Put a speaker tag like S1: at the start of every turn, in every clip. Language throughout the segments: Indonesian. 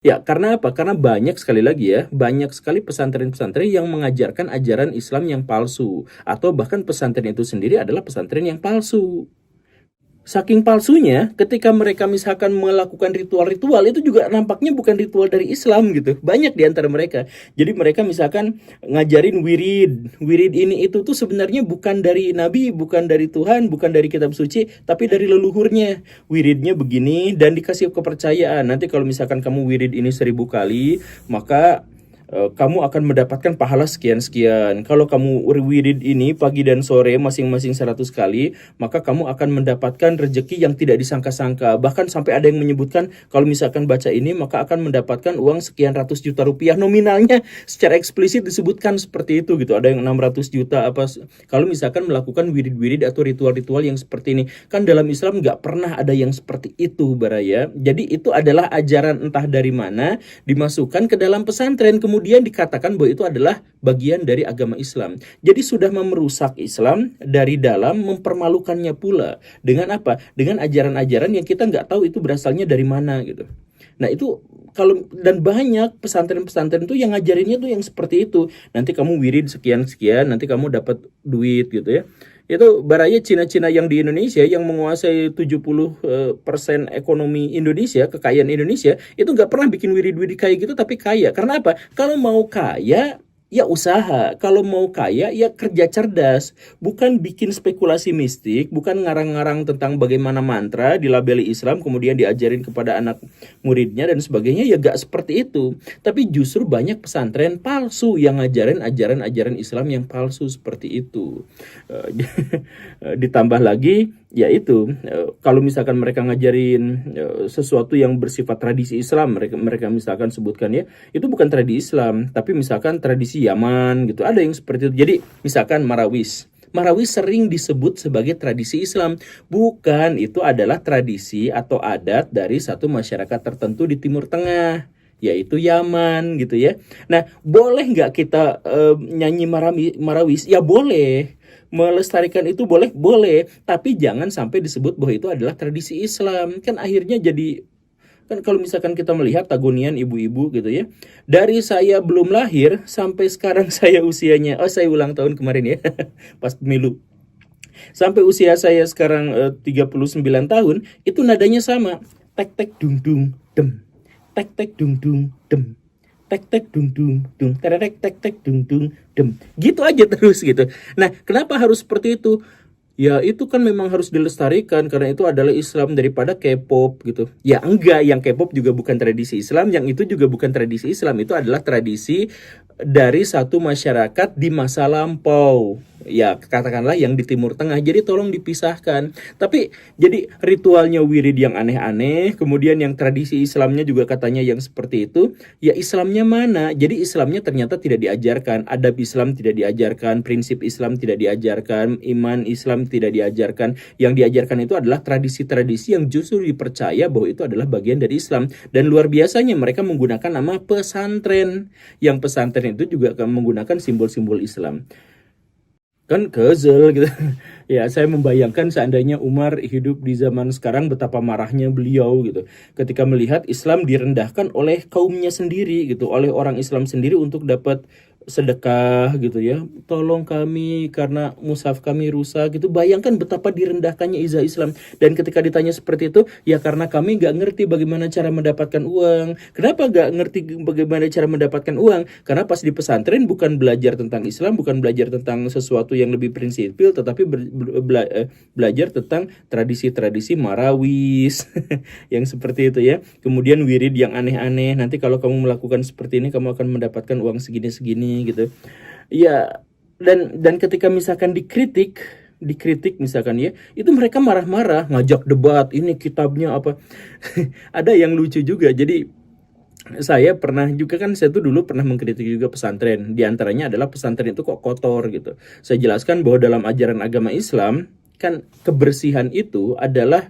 S1: Ya, karena apa? Karena banyak sekali lagi ya, banyak sekali pesantren-pesantren yang mengajarkan ajaran Islam yang palsu, atau bahkan pesantren itu sendiri adalah pesantren yang palsu. Saking palsunya, ketika mereka misalkan melakukan ritual-ritual itu juga nampaknya bukan ritual dari Islam gitu. Banyak di antara mereka. Jadi mereka misalkan ngajarin wirid. Wirid ini itu tuh sebenarnya bukan dari Nabi, bukan dari Tuhan, bukan dari kitab suci, tapi dari leluhurnya. Wiridnya begini dan dikasih kepercayaan. Nanti kalau misalkan kamu wirid ini 1000 kali, maka kamu akan mendapatkan pahala sekian-sekian. Kalau kamu wirid ini pagi dan sore masing-masing 100 kali, maka kamu akan mendapatkan rezeki yang tidak disangka-sangka. Bahkan sampai ada yang menyebutkan kalau misalkan baca ini maka akan mendapatkan uang sekian ratus juta rupiah. Nominalnya secara eksplisit disebutkan seperti itu gitu. Ada yang 600 juta apa. Kalau misalkan melakukan wirid-wirid atau ritual-ritual yang seperti ini. Kan dalam Islam nggak pernah ada yang seperti itu, Baraya. Jadi itu adalah ajaran entah dari mana dimasukkan ke dalam pesantren, kemudian dikatakan bahwa itu adalah bagian dari agama Islam. Jadi sudah merusak Islam dari dalam, mempermalukannya pula. Dengan apa? Dengan ajaran-ajaran yang kita nggak tahu itu berasalnya dari mana gitu. Nah itu kalau dan banyak pesantren-pesantren tuh yang ngajarinnya tuh yang seperti itu. Nanti kamu wirid sekian-sekian, nanti kamu dapat duit gitu ya. Itu baraya Cina-Cina yang di Indonesia yang menguasai 70% ekonomi Indonesia, kekayaan Indonesia, itu nggak pernah bikin wirid-wirid kayak gitu tapi kaya. Karena apa? Kalau mau kaya, ya usaha. Kalau mau kaya, ya kerja cerdas. Bukan bikin spekulasi mistik, bukan ngarang-ngarang tentang bagaimana mantra dilabeli Islam, kemudian diajarin kepada anak muridnya dan sebagainya, ya gak seperti itu. Tapi justru banyak pesantren palsu yang ngajarin ajaran-ajaran Islam yang palsu seperti itu. Ditambah lagi yaitu kalau misalkan mereka ngajarin sesuatu yang bersifat tradisi Islam, mereka misalkan sebutkan ya itu bukan tradisi Islam tapi misalkan tradisi Yaman gitu, ada yang seperti itu. Jadi misalkan Marawis sering disebut sebagai tradisi Islam. Bukan, itu adalah tradisi atau adat dari satu masyarakat tertentu di Timur Tengah, yaitu Yaman gitu ya. Nah, boleh nggak kita nyanyi Marawis? Ya boleh. Melestarikan itu boleh, boleh. Tapi jangan sampai disebut bahwa itu adalah tradisi Islam. Kan akhirnya jadi, kan kalau misalkan kita melihat tagunian ibu-ibu gitu ya, dari saya belum lahir sampai sekarang saya usianya, saya ulang tahun kemarin ya, pas pemilu, sampai usia saya sekarang 39 tahun, itu nadanya sama, tek tek dung dung dem, tek tek dung dung dem, tek tek dung dung dung, terek tek tek dung dung dem, gitu aja terus gitu. Nah, kenapa harus seperti itu? Ya itu kan memang harus dilestarikan karena itu adalah Islam daripada K-pop gitu. Ya enggak, yang K-pop juga bukan tradisi Islam, yang itu juga bukan tradisi Islam, itu adalah tradisi dari satu masyarakat di masa lampau. Ya katakanlah yang di Timur Tengah. Jadi tolong dipisahkan. Tapi jadi ritualnya wirid yang aneh-aneh, kemudian yang tradisi Islamnya juga katanya yang seperti itu. Ya Islamnya mana? Jadi Islamnya ternyata tidak diajarkan, adab Islam tidak diajarkan, prinsip Islam tidak diajarkan, iman Islam tidak diajarkan. Yang diajarkan itu adalah tradisi-tradisi yang justru dipercaya bahwa itu adalah bagian dari Islam. Dan luar biasanya mereka menggunakan nama pesantren. Yang pesantren itu juga akan menggunakan simbol-simbol Islam. Kan kezel gitu. Ya, saya membayangkan seandainya Umar hidup di zaman sekarang betapa marahnya beliau gitu. Ketika melihat Islam direndahkan oleh kaumnya sendiri gitu, oleh orang Islam sendiri untuk dapat sedekah gitu ya. Tolong kami karena mushaf kami rusak gitu. Bayangkan betapa direndahkannya izah Islam. Dan ketika ditanya seperti itu, ya karena kami nggak ngerti bagaimana cara mendapatkan uang. Kenapa nggak ngerti bagaimana cara mendapatkan uang? Karena pas di pesantren bukan belajar tentang Islam, bukan belajar tentang sesuatu yang lebih prinsipil, tetapi belajar tentang tradisi-tradisi Marawis yang seperti itu ya. Kemudian wirid yang aneh-aneh. Nanti kalau kamu melakukan seperti ini, kamu akan mendapatkan uang segini-segini gitu. Ya, dan ketika misalkan dikritik misalkan ya, itu mereka marah-marah, ngajak debat, ini kitabnya apa. Ada yang lucu juga. Jadi saya pernah juga kan, saya tuh dulu pernah mengkritik juga pesantren. Di antaranya adalah pesantren itu kok kotor gitu. Saya jelaskan bahwa dalam ajaran agama Islam kan kebersihan itu adalah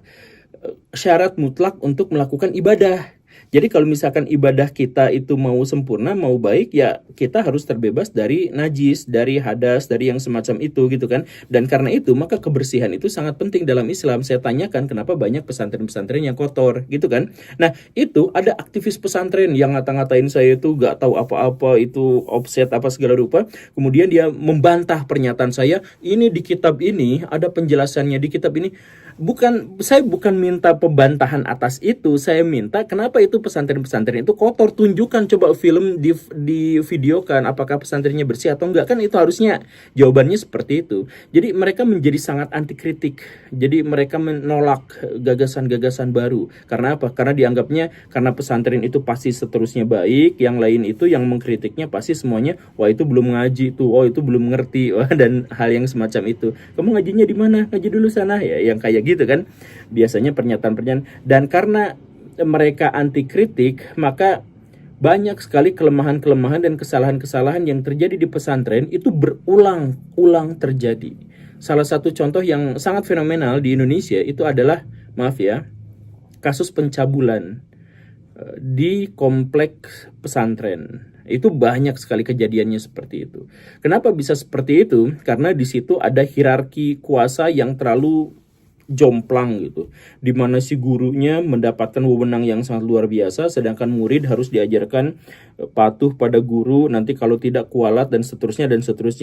S1: syarat mutlak untuk melakukan ibadah. Jadi kalau misalkan ibadah kita itu mau sempurna, mau baik, ya kita harus terbebas dari najis, dari hadas, dari yang semacam itu gitu kan. Dan karena itu maka kebersihan itu sangat penting dalam Islam. Saya tanyakan kenapa banyak pesantren-pesantren yang kotor gitu kan. Nah itu ada aktivis pesantren yang ngata-ngatain saya itu gak tahu apa-apa, itu offset apa segala rupa. Kemudian dia membantah pernyataan saya, ini di kitab ini ada penjelasannya, di kitab ini. Saya bukan minta pembantahan atas itu, saya minta kenapa itu pesantren-pesantren itu kotor, tunjukkan coba film di videokan apakah pesantrennya bersih atau enggak, kan itu harusnya jawabannya seperti itu. Jadi mereka menjadi sangat anti kritik, jadi mereka menolak gagasan-gagasan baru. Karena apa? Karena dianggapnya karena pesantren itu pasti seterusnya baik, yang lain itu yang mengkritiknya pasti semuanya wah itu belum ngaji tuh, oh itu belum ngerti, wah, dan hal yang semacam itu. Kamu ngajinya di mana? Ngaji dulu sana ya, yang kayak gitu kan biasanya pernyataan-pernyataan. Dan karena mereka anti kritik, maka banyak sekali kelemahan-kelemahan dan kesalahan-kesalahan yang terjadi di pesantren itu berulang-ulang terjadi. Salah satu contoh yang sangat fenomenal di Indonesia itu adalah, maaf ya, kasus pencabulan di kompleks pesantren. Itu banyak sekali kejadiannya seperti itu. Kenapa bisa seperti itu? Karena di situ ada hierarki kuasa yang terlalu jomplang gitu, di mana si gurunya mendapatkan wewenang yang sangat luar biasa, sedangkan murid harus diajarkan patuh pada guru, nanti kalau tidak kualat dan seterusnya.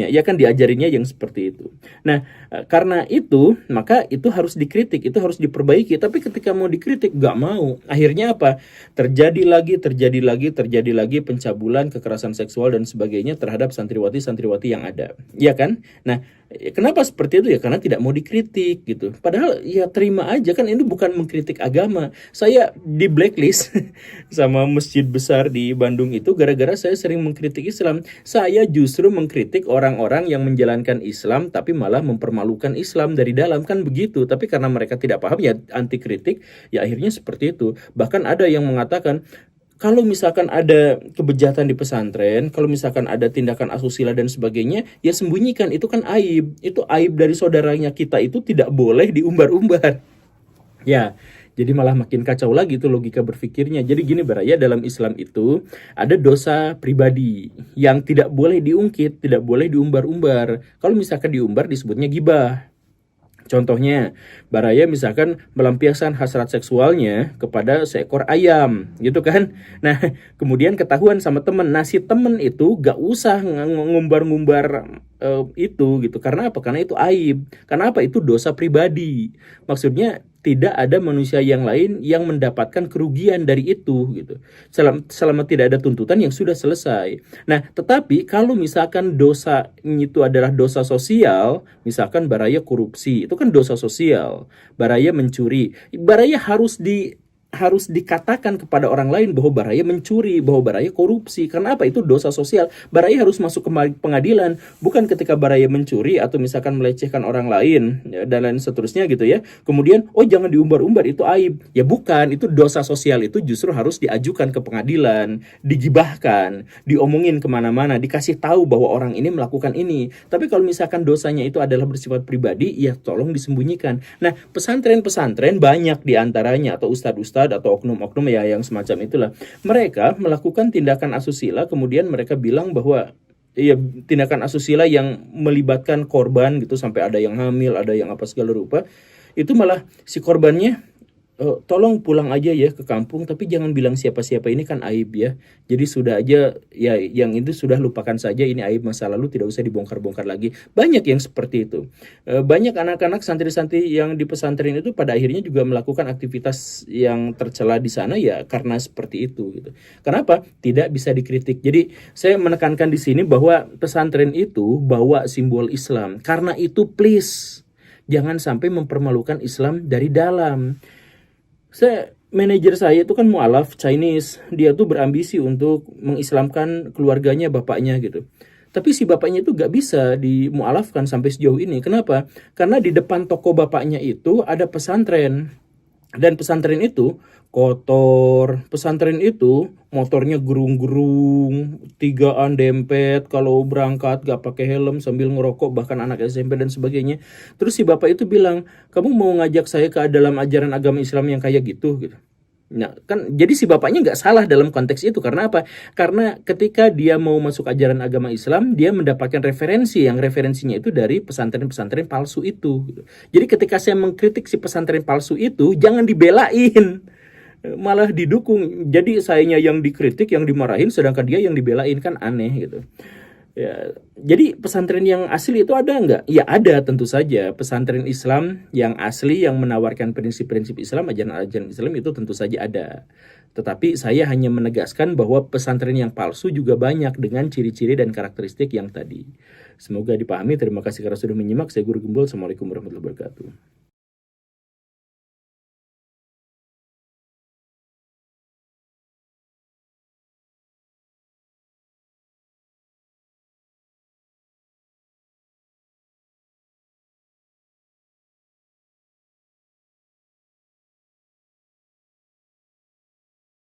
S1: Ya kan diajarinnya yang seperti itu. Nah, karena itu maka itu harus dikritik, itu harus diperbaiki. Tapi ketika mau dikritik gak mau, akhirnya apa? Terjadi lagi pencabulan, kekerasan seksual dan sebagainya terhadap santriwati yang ada, ya kan? Nah, kenapa seperti itu ya? Karena tidak mau dikritik gitu. Padahal ya terima aja kan, ini bukan mengkritik agama. Saya di blacklist sama masjid besar di Bandung itu gara-gara saya sering mengkritik Islam. Saya justru mengkritik orang-orang yang menjalankan Islam tapi malah mempermalukan Islam dari dalam, kan begitu. Tapi karena mereka tidak paham ya anti kritik, ya akhirnya seperti itu. Bahkan ada yang mengatakan kalau misalkan ada kebejatan di pesantren, kalau misalkan ada tindakan asusila dan sebagainya, ya sembunyikan, itu kan aib. Itu aib dari saudaranya kita, itu tidak boleh diumbar-umbar. Ya, jadi malah makin kacau lagi tuh logika berpikirnya. Jadi gini Baraya, dalam Islam itu ada dosa pribadi yang tidak boleh diungkit, tidak boleh diumbar-umbar. Kalau misalkan diumbar disebutnya gibah. Contohnya, Baraya misalkan melampiaskan hasrat seksualnya kepada seekor ayam, gitu kan. Nah, kemudian ketahuan sama temen. Nah, si temen itu gak usah ngumbar-ngumbar itu gitu. Karena apa? Karena itu aib. Karena apa? Itu dosa pribadi. Maksudnya tidak ada manusia yang lain yang mendapatkan kerugian dari itu gitu. Selama tidak ada tuntutan yang sudah selesai. Nah, tetapi kalau misalkan dosa itu adalah dosa sosial, misalkan Baraya korupsi, itu kan dosa sosial. Baraya mencuri, Baraya harus dikatakan kepada orang lain bahwa Baraya mencuri, bahwa Baraya korupsi. Karena apa? Itu dosa sosial. Baraya harus masuk ke pengadilan, bukan ketika Baraya mencuri atau misalkan melecehkan orang lain ya, dan lain seterusnya gitu ya. Kemudian, oh jangan diumbar-umbar, itu aib. Ya bukan, itu dosa sosial, itu justru harus diajukan ke pengadilan, digibahkan, diomongin kemana-mana, dikasih tahu bahwa orang ini melakukan ini. Tapi kalau misalkan dosanya itu adalah bersifat pribadi, ya tolong disembunyikan. Nah, pesantren-pesantren banyak diantaranya atau ustadz-ustadz atau oknum-oknum ya yang semacam itulah, mereka melakukan tindakan asusila, kemudian mereka bilang bahwa ya tindakan asusila yang melibatkan korban gitu, sampai ada yang hamil, ada yang apa segala rupa, itu malah si korbannya tolong pulang aja ya ke kampung, tapi jangan bilang siapa-siapa, ini kan aib ya. Jadi sudah aja ya, yang itu sudah lupakan saja, ini aib masa lalu, tidak usah dibongkar-bongkar lagi. Banyak yang seperti itu. Banyak anak-anak santri-santri yang di pesantren itu pada akhirnya juga melakukan aktivitas yang tercela di sana ya karena seperti itu gitu. Kenapa? Tidak bisa dikritik. Jadi saya menekankan di sini bahwa pesantren itu bawa simbol Islam. Karena itu please jangan sampai mempermalukan Islam dari dalam. Manajer saya itu kan mualaf Chinese, dia tuh berambisi untuk mengislamkan keluarganya, bapaknya gitu. Tapi si bapaknya itu gak bisa dimualafkan sampai sejauh ini. Kenapa? Karena di depan toko bapaknya itu ada pesantren. Dan pesantren itu kotor, pesantren itu motornya gerung-gerung, tigaan dempet, kalau berangkat gak pakai helm sambil ngerokok, bahkan anak SMP dan sebagainya. Terus si bapak itu bilang, kamu mau ngajak saya ke dalam ajaran agama Islam yang kayak gitu? Nah, kan jadi si bapaknya nggak salah dalam konteks itu. Karena apa? Karena ketika dia mau masuk ajaran agama Islam, dia mendapatkan referensi yang referensinya itu dari pesantren-pesantren palsu itu, gitu. Jadi ketika saya mengkritik si pesantren palsu itu, jangan dibelain, malah didukung. Jadi sayanya yang dikritik, yang dimarahin, sedangkan dia yang dibelain, kan aneh gitu. Ya, jadi pesantren yang asli itu ada nggak? Ya ada, tentu saja. Pesantren Islam yang asli yang menawarkan prinsip-prinsip Islam, ajaran-ajaran Islam itu tentu saja ada. Tetapi saya hanya menegaskan bahwa pesantren yang palsu juga banyak dengan ciri-ciri dan karakteristik yang tadi. Semoga dipahami. Terima kasih karena sudah menyimak. Saya Guru Gembul. Assalamualaikum warahmatullahi wabarakatuh.